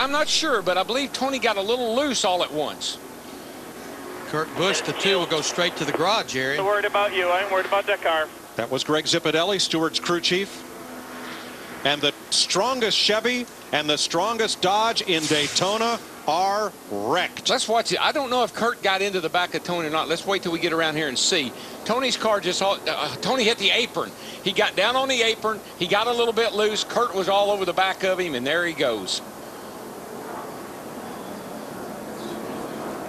I'm not sure, but I believe Tony got a little loose all at once. Kurt Busch, the two, will go straight to the garage, Jerry. I'm worried about you. I ain't worried about that car. That was Greg Zipadelli, Stewart's crew chief. And the strongest Chevy and the strongest Dodge in Daytona are wrecked. Let's watch it. I don't know if Kurt got into the back of Tony or not. Let's wait till we get around here and see. Tony's car just Tony hit the apron. He got down on the apron. He got a little bit loose. Kurt was all over the back of him, and there he goes.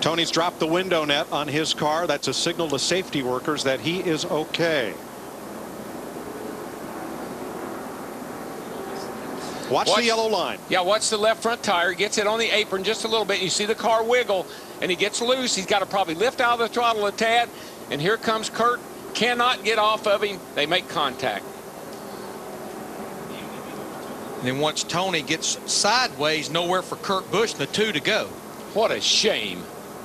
Tony's dropped the window net on his car. That's a signal to safety workers that he is okay. Watch the yellow line. Yeah, watch the left front tire. He gets it on the apron just a little bit. You see the car wiggle, and he gets loose. He's got to probably lift out of the throttle a tad. And here comes Kurt. Cannot get off of him. They make contact. And then once Tony gets sideways, nowhere for Kurt Busch and the two to go. What a shame.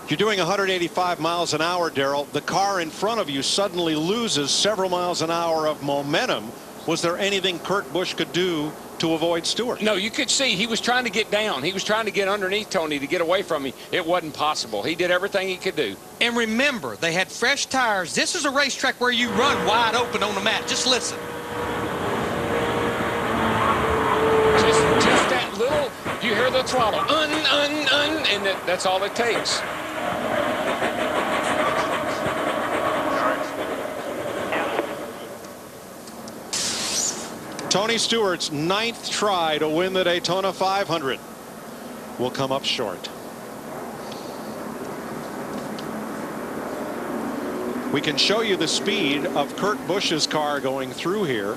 You're doing 185 miles an hour, Darrell. The car in front of you suddenly loses several miles an hour of momentum. Was there anything Kurt Busch could do to avoid Stewart? No, you could see he was trying to get down. He was trying to get underneath Tony to get away from him. It wasn't possible. He did everything he could do. And remember, they had fresh tires. This is a racetrack where you run wide open on the mat. Just listen. Just that little, you hear the throttle, and that's all it takes. Tony Stewart's 9th try to win the Daytona 500 will come up short. We can show you the speed of Kurt Busch's car going through here.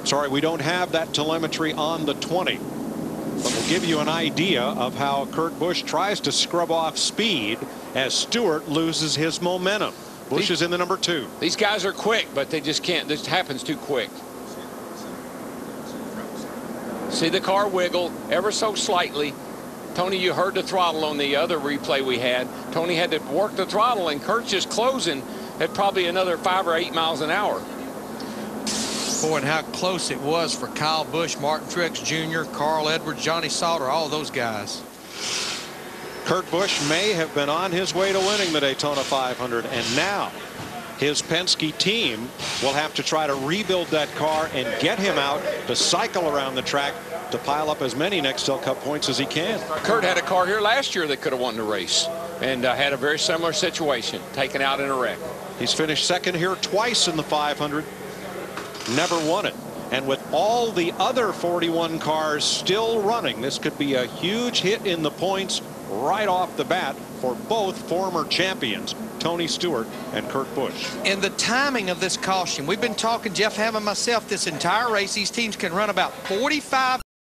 Sorry, we don't have that telemetry on the 20, but we'll give you an idea of how Kurt Busch tries to scrub off speed as Stewart loses his momentum. Busch is in the number 2. These guys are quick, but they just can't. This happens too quick. See the car wiggle ever so slightly. Tony, you heard the throttle on the other replay we had. Tony had to work the throttle, and Kurt's just closing at probably another 5 or 8 miles an hour. Boy, and how close it was for Kyle Busch, Martin Truex Jr., Carl Edwards, Johnny Sauter, all those guys. Kurt Busch may have been on his way to winning the Daytona 500, and now his Penske team will have to try to rebuild that car and get him out to cycle around the track to pile up as many Nextel Cup points as he can. Kurt had a car here last year that could have won the race, and had a very similar situation, taken out in a wreck. He's finished second here twice in the 500, never won it. And with all the other 41 cars still running, this could be a huge hit in the points right off the bat for both former champions, Tony Stewart and Kurt Busch. And the timing of this caution, we've been talking, Jeff Hammond, myself, this entire race, these teams can run about 45